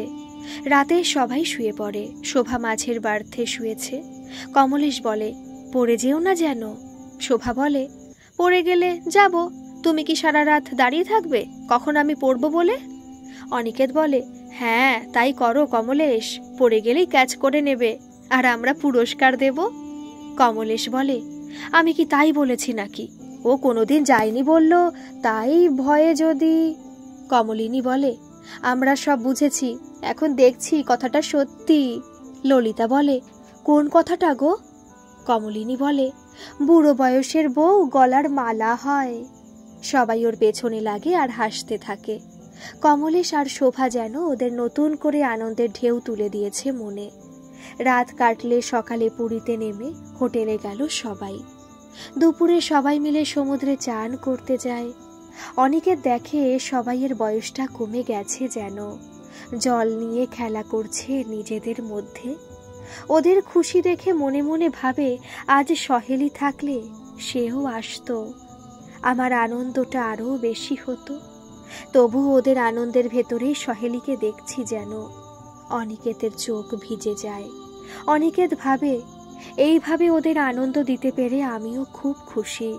রাতে সবাই শুয়ে পড়ে, শোভা মাঝের বার্থে শুয়েছে। কমলেশ বলে, পড়ে যেও না যেন। শোভা বলে, পড়ে গেলে যাব, তুমি কি সারা রাত দাঁড়িয়ে থাকবে কখন আমি পড়ব বলে? অনিকেত বলে, হ্যাঁ তাই করো কমলেশ, পড়ে গেলেই ক্যাচ করে নেবে, আর আমরা পুরস্কার দেব। কমলেশ বলে, আমি কি তাই বলেছি নাকি? ও কোনোদিন যায়নি বলল, তাই ভয়ে যদি। কমলিনী বলে, আমরা সব বুঝেছি, এখন দেখছি কথাটা সত্যি। ললিতা বলে, কোন কথাটা গো? কমলিনী বলে, বুড়ো বয়সের বউ গলার মালা হয়। সবাই ওর পেছনে লাগে আর হাসতে থাকে। কমলেশ আর শোভা যেন ওদের নতুন করে আনন্দের ঢেউ তুলে দিয়েছে মনে। রাত কাটলে সকালে পুরীতে নেমে হোটেলে গেল সবাই। দুপুরে সবাই মিলে সমুদ্রে চান করতে যায়। অনেকে দেখে সবাইয়ের বয়সটা কমে গেছে, যেন জল নিয়ে খেলা করছে নিজেদের মধ্যে। ওদের খুশি দেখে মনে মনে ভাবে, আজ সহেলি থাকলে সেও আসতো, আমার আনন্দটা আরও বেশি হতো। তবু ওদের আনন্দের ভেতরেই সহেলিকে দেখছি যেন। অনিকেতের চোখ ভিজে যায়। অনিকেত ভাবে, এইভাবে ওদের আনন্দ দিতে পেরে আমিও খুব খুশি।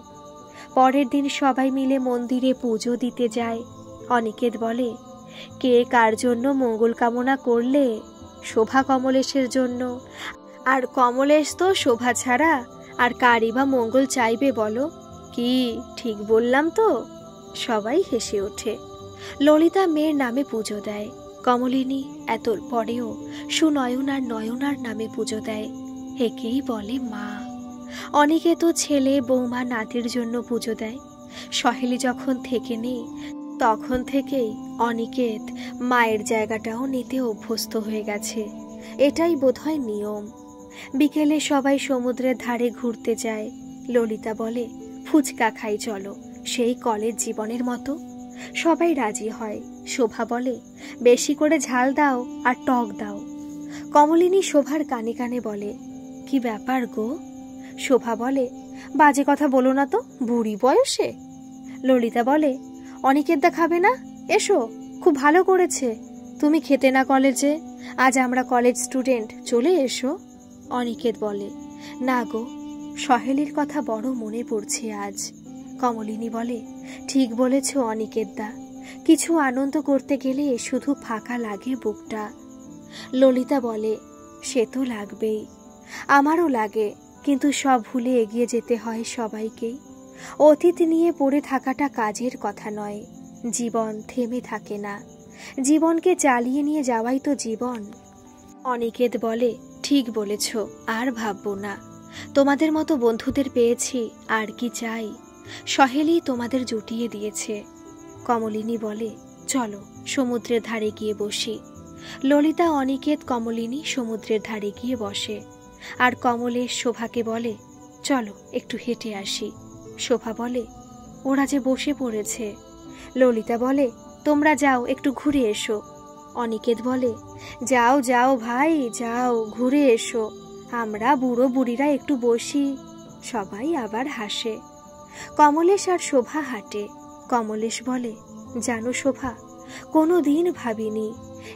পরের দিন সবাই মিলে মন্দিরে পুজো দিতে যায়। অনিকেত বলে, কে কার জন্য মঙ্গল কামনা করলে? শোভা কমলেশের জন্য। আর কমলেশ তো শোভা ছাড়া আর কারই বা মঙ্গল চাইবে বলো? কি ঠিক বললাম তো? সবাই হেসে ওঠে। ললিতা মেয়ের নামে পুজো দেয়। কমলিনী এত পরেও সুনয়ন আর নয়নার নামে পুজো দেয়। একেই বলে মা। অনেকে তো ছেলে বৌমা নাতির জন্য পুজো দেয়। সহেলি যখন থেকে নেই তখন থেকেই অনিকেত মায়ের জায়গাটাও নিতে অভ্যস্ত হয়ে গেছে। এটাই বোধহয় নিয়ম। বিকেলে সবাই সমুদ্রের ধারে ঘুরতে যায়। ললিতা বলে, ফুচকা খাই চলো, সেই কলেজ জীবনের মতো। সবাই রাজি হয়। শোভা বলে, বেশি করে ঝাল দাও আর টক দাও। কমলিনী শোভার কানে কানে বলে, কি ব্যাপার গো? শোভা বলে, বাজে কথা বলো না তো, বুড়ি বয়সে। ললিতা বলে, অনিকেতদা খাবে না? এসো, খুব ভালো করেছে, তুমি খেতে না কলেজে, আজ আমরা কলেজ স্টুডেন্ট, চলে এসো। অনিকেত বলে, না গো, সহেলির কথা বড় মনে পড়ছে আজ। কমলিনী বলে, ঠিক বলেছ অনিকেতদা, কিছু আনন্দ করতে গেলে শুধু ফাঁকা লাগে বুকটা। ললিতা বলে, সে তো লাগবেই, আমারও লাগে, কিন্তু সব ভুলে এগিয়ে যেতে হয় সবাইকেই। অতীত নিয়ে পড়ে থাকাটা কাজের কথা নয়। জীবন থেমে থাকে না, জীবনকে চালিয়ে নিয়ে যাওয়াই তো জীবন। অনিকেত বলে, ঠিক বলেছ, আর ভাববো না। তোমাদের মতো বন্ধুদের পেয়েছি, আর কি চাই। সহেলি তোমাদের জুটিয়ে দিয়েছে। কমলিনী বলে, চলো সমুদ্রের ধারে গিয়ে বসি। ললিতা, অনিকেত, কমলিনী সমুদ্রের ধারে গিয়ে বসে। আর কমলেশ শোভাকে বলে, চলো একটু হেঁটে আসি। শোভা বলে, ওরা যে বসে পড়েছে। ললিতা বলে, তোমরা যাও, একটু ঘুরে এসো। অনিকেত বলে, যাও যাও ভাই, যাও ঘুরে এসো, আমরা বুড়ো বুড়িরা একটু বসি। সবাই আবার হাসে। কমলেশ আর শোভা হাঁটে। কমলেশ বলে, জানো শোভা, কোনো দিন ভাবিনি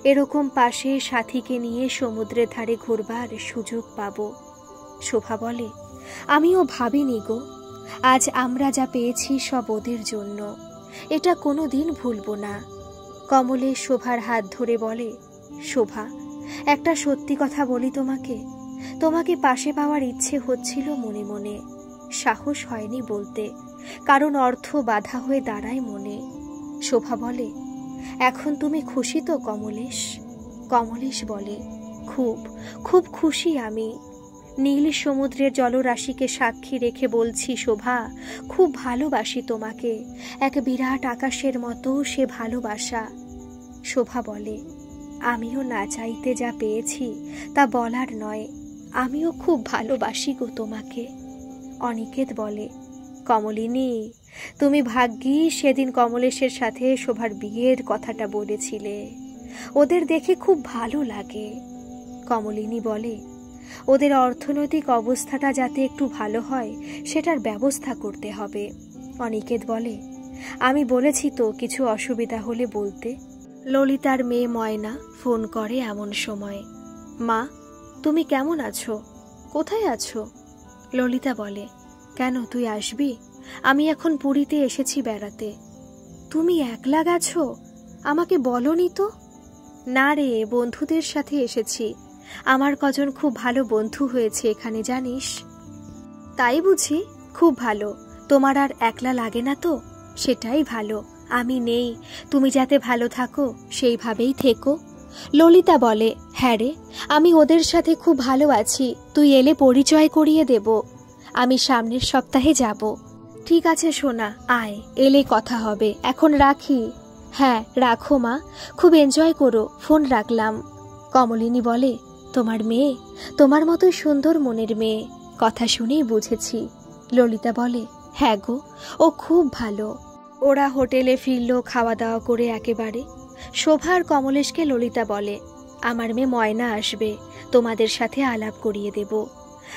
এরকম পাশে সাথীকে নিয়ে সমুদ্রের ধারে ঘুরবার সুযোগ পাব। শোভা বলে, আমিও ভাবিনি গো। আজ আমরা যা পেয়েছি সব ওদের জন্য, এটা কোনো দিন ভুলব না। কমলেশ শোভার হাত ধরে বলে, শোভা, একটা সত্যি কথা বলি তোমাকে। তোমাকে পাশে পাওয়ার ইচ্ছে হচ্ছিল মনে মনে, সাহস হয়নি বলতে, কারণ অর্থ বাধা হয়ে দাঁড়ায় মনে। শোভা বলে, এখন তুমি খুশি তো কমলেশ? কমলেশ বলে, খুব খুব খুশি আমি। নীল সমুদ্রের জলরাশিকে সাক্ষী রেখে বলছি শোভা, খুব ভালোবাসি তোমাকে, এক বিরাট আকাশের মতো সে ভালোবাসা। শোভা বলে, আমিও না চাইতে যা পেয়েছি তা বলার নয়, আমিও খুব ভালোবাসি গো তোমাকে। অনিকেত বলে, কমলিনী, তুমি ভাগ্যিস সেদিন কমলেশের সাথে শোভার বিয়ের কথাটা বলেছিলে, ওদের দেখে খুব ভালো লাগে। কমলিনী বলে, ওদের অর্থনৈতিক অবস্থাটা যাতে একটু ভালো হয় সেটার ব্যবস্থা করতে হবে। অনিকেত বলে, আমি বলেছি তো কিছু অসুবিধা হলে বলতে। ললিতার মেয়ে ময়না ফোন করে এমন সময়, মা তুমি কেমন আছো, কোথায় আছো? ললিতা বলে, কেন তুই আসবি? আমি এখন পুরীতে এসেছি বেড়াতে। তুমি একলা গেছো? আমাকে বলনি তো। না রে, বন্ধুদের সাথে এসেছি। আমার কজন খুব ভালো বন্ধু হয়েছে এখানে জানিস। তাই বুঝি? খুব ভালো। তোমার আর একলা লাগে না তো? সেটাই ভালো। আমি নেই, তুমি যাতে ভালো থাকো সেইভাবেই থেকো। ললিতা বলে, হ্যাঁ রে, আমি ওদের সাথে খুব ভালো আছি। তুই এলে পরিচয় করিয়ে দেব। আমি সামনের সপ্তাহে যাব। ঠিক আছে সোনা, আয়, এলে কথা হবে। এখন রাখি। হ্যাঁ রাখো মা, খুব এনজয় করো। ফোন রাখলাম। কমলিনী বলে, তোমার মেয়ে তোমার মতো সুন্দর মনের মেয়ে, কথা শুনেই বুঝেছি। ললিতা বলে, হ্যাঁ গো, ও খুব ভালো। ওরা হোটেলে ফিরল খাওয়া দাওয়া করে একেবারে। শোভা আর কমলেশকে ললিতা বলে, আমার মেয়ে ময়না আসবে, তোমাদের সাথে আলাপ করিয়ে দেব।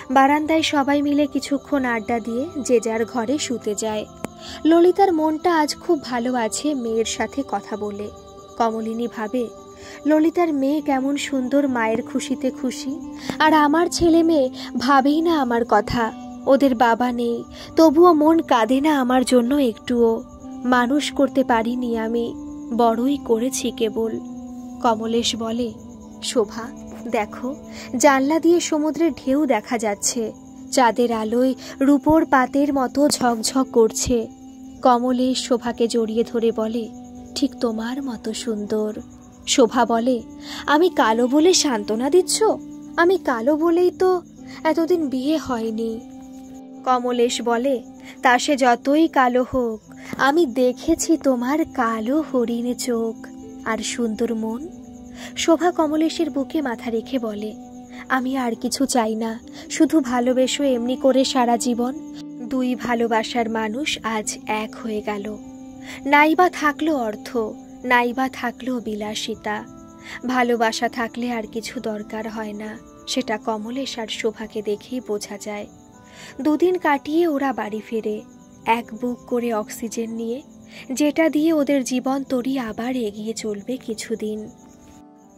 বারান্দায় সবাই মিলে কিছুক্ষণ আড্ডা দিয়ে যে যার ঘরে শুতে যায়। ললিতার মনটা আজ খুব ভালো আছে মেয়ের সাথে কথা বলে। কমলিনী ভাবে, ললিতার মেয়ে কেমন সুন্দর মায়ের খুশিতে খুশি, আর আমার ছেলে মেয়ে ভাবেই না আমার কথা। ওদের বাবা নেই, তবুও মন কাঁদে না আমার জন্য একটুও। মানুষ করতে পারিনি আমি, বড়ই করেছি কেবল। কমলেশ বলে, শোভা দেখো, জানলা দিয়ে সমুদ্রের ঢেউ দেখা যাচ্ছে, চাঁদের আলোয় রূপোর পাতের মতো ঝকঝক করছে। কমলেশ শোভাকে জড়িয়ে ধরে বলে, ঠিক তোমার মতো সুন্দর। শোভা বলে, আমি কালো বলে সান্ত্বনা দিচ্ছ? আমি কালো বলেই তো এতদিন বিয়ে হয়নি। কমলেশ বলে, তা সে যতই কালো হোক, আমি দেখেছি তোমার কালো হরিণ চোখ আর সুন্দর মন। শোভা কমলেশের বুকে মাথা রেখে বলে, আমি আর কিছু চাই না, শুধু ভালোবেসো এমনি করে সারা জীবন। দুই ভালোবাসার মানুষ আজ এক হয়ে গেল। নাইবা থাকলো অর্থ, নাইবা থাকলো বিলাসিতা, ভালোবাসা থাকলে আর কিছু দরকার হয় না। সেটা কমলেশ আর শোভাকে দেখেই বোঝা যায়। দুদিন কাটিয়ে ওরা বাড়ি ফেরে, এক বুক করে অক্সিজেন নিয়ে, যেটা দিয়ে ওদের জীবন তরি আবার এগিয়ে চলবে কিছুদিন।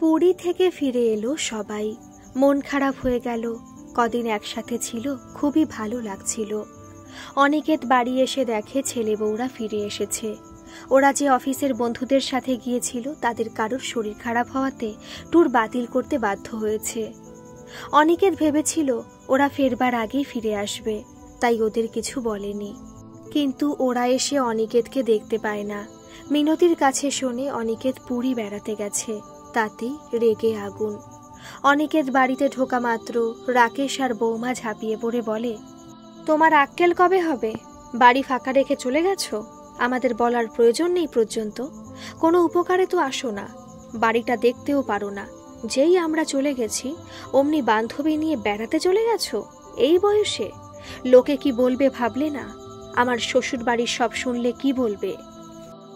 পুরী থেকে ফিরে এলো সবাই। মন খারাপ হয়ে গেল। কদিন একসাথে ছিল, খুবই ভালো লাগছিল। অনিকেত বাড়ি এসে দেখে ছেলে বউরা ফিরে এসেছে। ওরা যে অফিসের বন্ধুদের সাথে গিয়েছিল তাদের কারোর শরীর খারাপ হওয়াতে ট্যুর বাতিল করতে বাধ্য হয়েছে। অনিকেত ভেবেছিল ওরা ফেরবার আগেই ফিরে আসবে, তাই ওদের কিছু বলেনি। কিন্তু ওরা এসে অনিকেতকে দেখতে পায় না। মিনতির কাছে শোনে অনিকেত পুরী বেড়াতে গেছে, তাতেই রেগে আগুন। অনিকেত বাড়িতে ঢোকা মাত্র রাকেশ আর বৌমা ঝাঁপিয়ে পড়ে বলে, তোমার আক্কেল কবে হবে? বাড়ি ফাঁকা রেখে চলে গেছো? আমাদের বলার প্রয়োজন নেই পর্যন্ত। কোনো উপকারে তো আসো না, বাড়িটা দেখতেও পারো না। যেই আমরা চলে গেছি অমনি বান্ধবী নিয়ে বেড়াতে চলে গেছো এই বয়সে? লোকে কি বলবে ভাবলে না? আমার শ্বশুর বাড়ির সব শুনলে কি বলবে?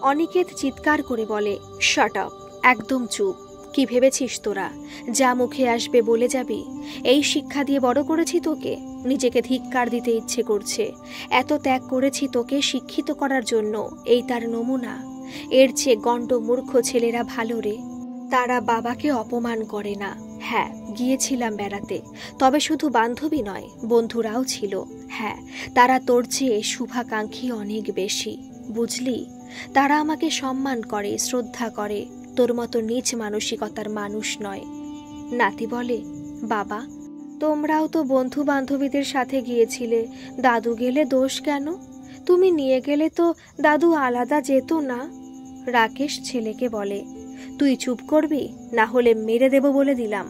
অনিকেত চিৎকার করে বলে, শাট আপ, একদম চুপ। কি ভেবেছিস তোরা যা মুখে আসবে বলে যাবি? এই শিক্ষা দিয়ে বড় করেছি তোকে, নিজেকে ধিক্কার দিতে ইচ্ছে করছে। এত ত্যাগ করেছি তোকে শিক্ষিত করার জন্য, এই তার নমুনা। এর চেয়ে গণ্ড মূর্খ ছেলেরা ভালো রে, তারা বাবাকে অপমান করে না। হ্যাঁ, গিয়েছিলাম বেড়াতে, তবে শুধু বান্ধবী নয়, বন্ধুরাও ছিল। হ্যাঁ, তারা তোর চেয়ে শুভাকাঙ্ক্ষী অনেক বেশি, বুঝলি? তারা আমাকে সম্মান করে, শ্রদ্ধা করে, তোর মতো নিচ মানসিকতার মানুষ নয়। নাতি বলে, বাবা তোমরাও তো বন্ধু বান্ধবীদের সাথে গিয়েছিলে, দাদু গেলে দোষ কেন? তুমি নিয়ে গেলে তো দাদু আলাদা যেত না? রাকেশ ছেলেকে বলে, তুই চুপ করবি, না হলে মেরে দেব বলে দিলাম।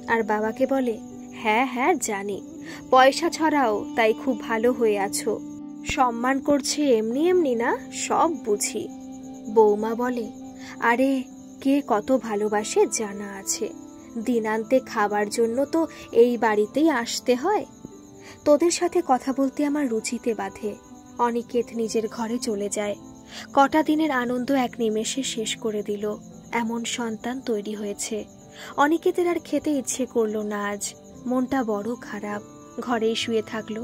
আর বাবাকে বলে, হ্যাঁ হ্যাঁ জানি, পয়সা ছড়াও তাই খুব ভালো হয়ে আছো, সম্মান করছে এমনি এমনি না, সব বুঝি। বৌমা বলে, আরে কে কত ভালোবাসে জানা আছে, দিনান্তে খাবার জন্য তো এই বাড়িতেই আসতে হয়। তোদের সাথে কথা বলতে আমার রুচিতে বাধে। অনিকেত নিজের ঘরে চলে যায়। কটা দিনের আনন্দ এক নিমেষে শেষ করে দিল। এমন সন্তান তৈরি হয়েছে। অনিকেতের আর খেতে ইচ্ছে করল না আজ, মনটা বড় খারাপ। ঘরেই শুয়ে থাকলো,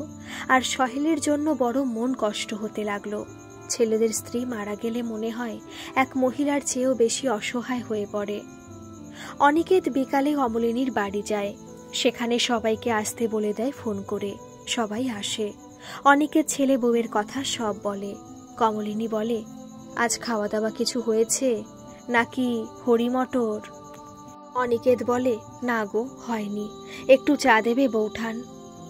আর সহেলের জন্য বড় মন কষ্ট হতে লাগলো। ছেলেদের স্ত্রী মারা গেলে মনে হয় এক মহিলার চেয়েও বেশি অসহায় হয়ে পড়ে। অনিকেত বিকালে অমলিনীর বাড়ি যায়। সেখানে সবাইকে আসতে বলে দেয় ফোন করে। সবাই আসে। অনিকেত ছেলে বউয়ের কথা সব বলে। কমলিনী বলে, আজ খাওয়া দাওয়া কিছু হয়েছে নাকি হরিমটর? অনিকেত বলে, না গো, হয়নি, একটু চা দেবে বৌঠান?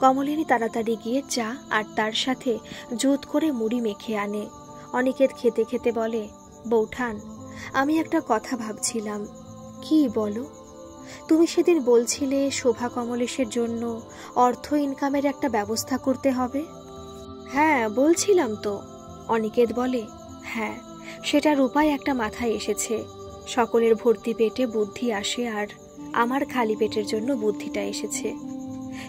কমলিনী তাড়াতাড়ি গিয়ে চা আর তার সাথে জুত করে মুড়ি মেখে আনে। অনিকেত খেতে খেতে বলে, বৌঠান আমি একটা কথা ভাবছিলাম। কি বলো? তুমি সেদিন বলছিলে শোভা কমলেশের জন্য অর্থ ইনকামের একটা ব্যবস্থা করতে হবে। হ্যাঁ বলছিলাম তো। অনিকেত বলে, হ্যাঁ, সেটার উপায় একটা মাথায় এসেছে। সকলের ভর্তি পেটে বুদ্ধি আসে, আর আমার খালি পেটের জন্য বুদ্ধিটা এসেছে।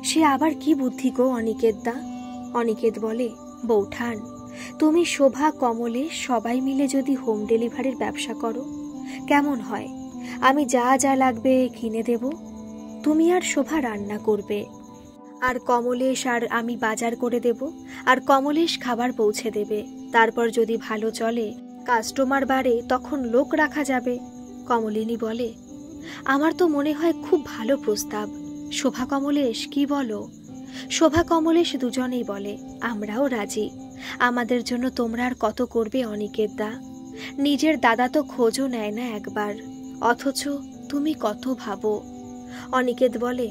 সে আবার কি বুদ্ধি গো অনিকেত দা? অনিকেত বলে, বৌঠান তুমি শোভা কমলে সবাই মিলে যদি হোম ডেলিভারির ব্যবসা করো কেমন হয়? আমি যা যা লাগবে কিনে দেব, তুমি আর শোভা রান্না করবে, আর কমলেশ আর আমি বাজার করে দেব, আর কমলেশ খাবার পৌঁছে দেবে। তারপর যদি ভালো চলে, কাস্টমার বাড়ে, তখন লোক রাখা যাবে। কমলিনী বলে, আমার তো মনে হয় খুব ভালো প্রস্তাব। শোভা কমলেশ কি বলো? শোভা কমলেশ দুজনেই বলে, আমরাও রাজি। আমাদের জন্য তোমরা আর কত করবে অনিকেত দা? নিজের দাদা তো খোঁজও নেয় না একবার, অথচ তুমি কত ভাবো। অনিকেত বলে,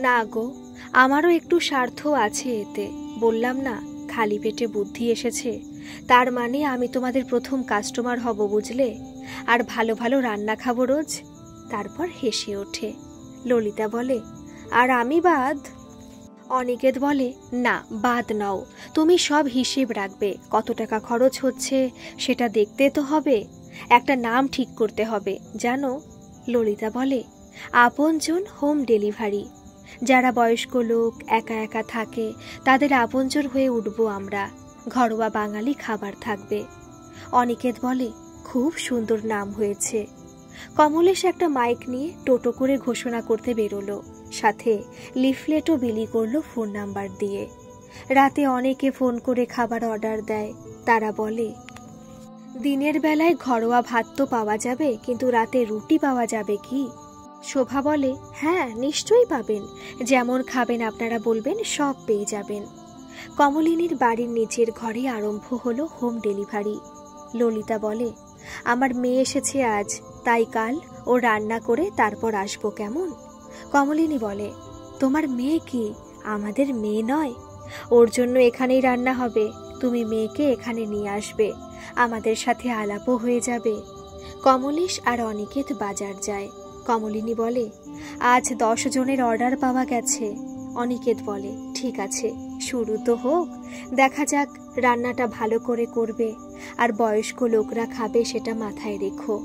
না গো, আমারও একটু স্বার্থ আছে এতে। বললাম না, খালি পেটে বুদ্ধি এসেছে, তার মানে আমি তোমাদের প্রথম কাস্টমার হব, বুঝলে? আর ভালো ভালো রান্না খাবো রোজ। তারপর হেসে ওঠে। ললিতা বলে, আর আমি বাদ? অনিকেত বলে, না, বাদ নাও, তুমি সব হিসেব রাখবে, কত টাকা খরচ হচ্ছে সেটা দেখতে তো হবে, একটা নাম ঠিক করতে হবে, জানো? ললিতা বলে, আপনজন হোম ডেলিভারি। যারা বয়স্ক লোক একা একা থাকে তাদের আপনজন হয়ে উঠবো আমরা, ঘরোয়া বাঙালি খাবার থাকবে। অনিকেত বলে, খুব সুন্দর নাম হয়েছে। কমলেশ একটা মাইক নিয়ে টোটো করে ঘোষণা করতে বেরোলো, সাথে লিফলেটও বিলি করলো ফোন নাম্বার দিয়ে। রাতে অনেকে ফোন করে খাবার অর্ডার দেয়। তারা বলে, দিনের বেলায় ঘরোয়া ভাত তো পাওয়া যাবে, কিন্তু রাতে রুটি পাওয়া যাবে কি? শোভা বলে, হ্যাঁ নিশ্চয়ই পাবেন, যেমন খাবেন আপনারা বলবেন সব পেয়ে যাবেন। কমলিনীর বাড়ির নিচের ঘরে আরম্ভ হলো হোম ডেলিভারি। ললিতা বলে, আমার মেয়ে এসেছে আজ, তাই কাল ও রান্না করে তারপর আসবো, কেমন? কমলিনী বলে, তোমার মেয়ে কি আমাদের মেয়ে নয়? ওর জন্য এখানেই রান্না হবে, তুমি মেয়েকে এখানে নিয়ে আসবে, আমাদের সাথে আলাপও হয়ে যাবে। কমলেশ আর অনিকেত বাজার যায়। কমলিনী বলে, আজ 10 জনের অর্ডার পাওয়া গেছে। অনিকেত বলে, ঠিক আছে, শুরু তো হোক, দেখা যাক রান্নাটা ভালো করে করবে আর বয়স্ক লোকরা খাবে সেটা মাথায় রেখো।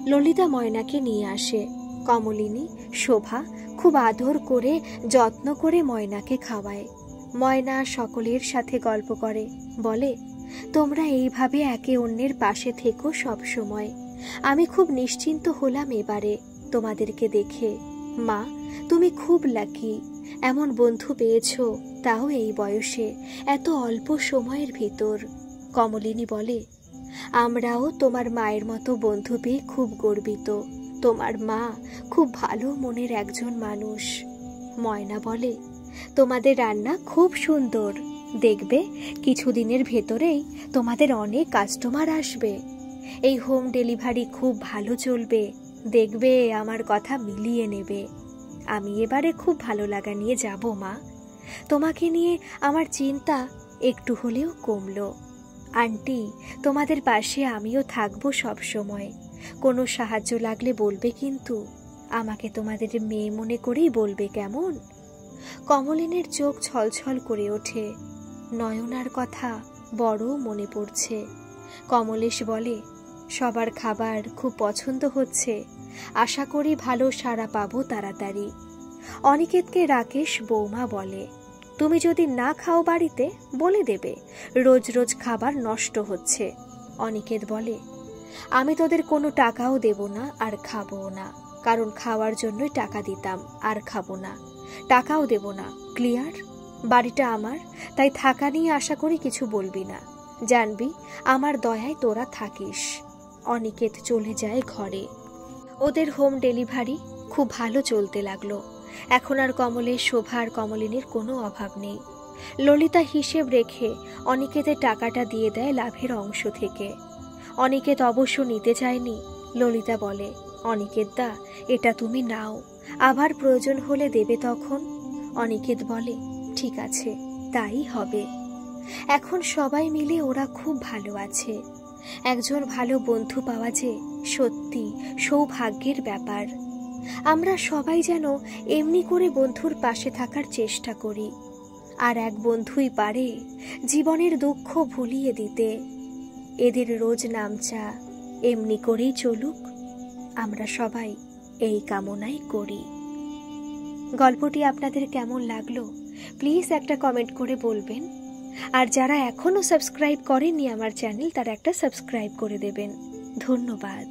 ললিতা ময়নাকে নিয়ে আসে। কমলিনী, শোভা খুব আদর করে যত্ন করে ময়নাকে খাওয়ায়। ময়না সকলের সাথে গল্প করে, বলে, তোমরা এইভাবে একে অন্যের পাশে থেকো সব সময়। আমি খুব নিশ্চিন্ত হলাম এবারে তোমাদেরকে দেখে। মা, তুমি খুব লাকি, এমন বন্ধু পেয়েছো, তাও এই বয়সে, এত অল্প সময়ের ভিতর। কমলিনী বলে, আমরাও তোমার মায়ের মতো বন্ধু পেয়ে খুব গর্বিত। তোমার মা খুব ভালো মনের একজন মানুষ। ময়না বলে, তোমাদের রান্না খুব সুন্দর, দেখবে কিছুদিনের ভেতরেই তোমাদের অনেক কাস্টমার আসবে। এই হোম ডেলিভারি খুব ভালো চলবে, দেখবে আমার কথা মিলিয়ে নেবে। আমি এবারে খুব ভালো লাগা নিয়ে যাব মা, তোমাকে নিয়ে আমার চিন্তা একটু হলেও কমলো। আন্টি, তোমাদের পাশে আমিও থাকবো সব সময়, কোনো সাহায্য লাগলে বলবে কিন্তু, আমাকে তোমাদের মেয়ে মনে করেই বলবে, কেমন? কমলিনীর চোখ ছলছল করে ওঠে। নয়নার কথা বড় মনে পড়ছে। কমলেশ বলে, সবার খাবার খুব পছন্দ হচ্ছে, আশা করি ভালো সাড়া পাবো তাড়াতাড়ি। অনিকেতকে রাকেশ বৌমা বলে, তুমি যদি না খাও বাড়িতে বলে দেবে, রোজ রোজ খাবার নষ্ট হচ্ছে। অনিকেত বলে, আমি তোদের কোনো টাকাও দেব না আর খাবো না, কারণ খাওয়ার জন্যই টাকা দিতাম, আর খাবো না, টাকাও দেব না, ক্লিয়ার? বাড়িটা আমার, তাই থাকা নিয়ে আশা করি কিছু বলবি না, জানবি আমার দয়ায় তোরা থাকিস। অনিকেত চলে যায় ঘরে। ওদের হোম ডেলিভারি খুব ভালো চলতে লাগলো। এখন আর কমলের, শোভা আর কমলিনীর কোনো অভাব নেই। ললিতা হিসেব রেখে অনিকেতের টাকাটা দিয়ে দেয় লাভের অংশ থেকে। অনিকেত অবশ্য নিতে চায়নি। ললিতা বলে, অনিকেত দা, এটা তুমি নাও, আবার প্রয়োজন হলে দেবে তখন। অনিকেত বলে, ঠিক আছে, তাই হবে। এখন সবাই মিলে ওরা খুব ভালো আছে। একজন ভালো বন্ধু পাওয়া যে সত্যি সৌভাগ্যের ব্যাপার। আমরা সবাই যেন এমনি করে বন্ধুর পাশে থাকার চেষ্টা করি, আর এক বন্ধুই পারে জীবনের দুঃখ ভুলিয়ে দিতে। এদের রোজ নামচা এমনি করেই চলুক, আমরা সবাই এই কামনাই করি। গল্পটি আপনাদের কেমন লাগলো প্লিজ একটা কমেন্ট করে বলবেন, আর যারা এখনো সাবস্ক্রাইব করেননি আমার চ্যানেল, তারা একটা সাবস্ক্রাইব করে দেবেন। ধন্যবাদ।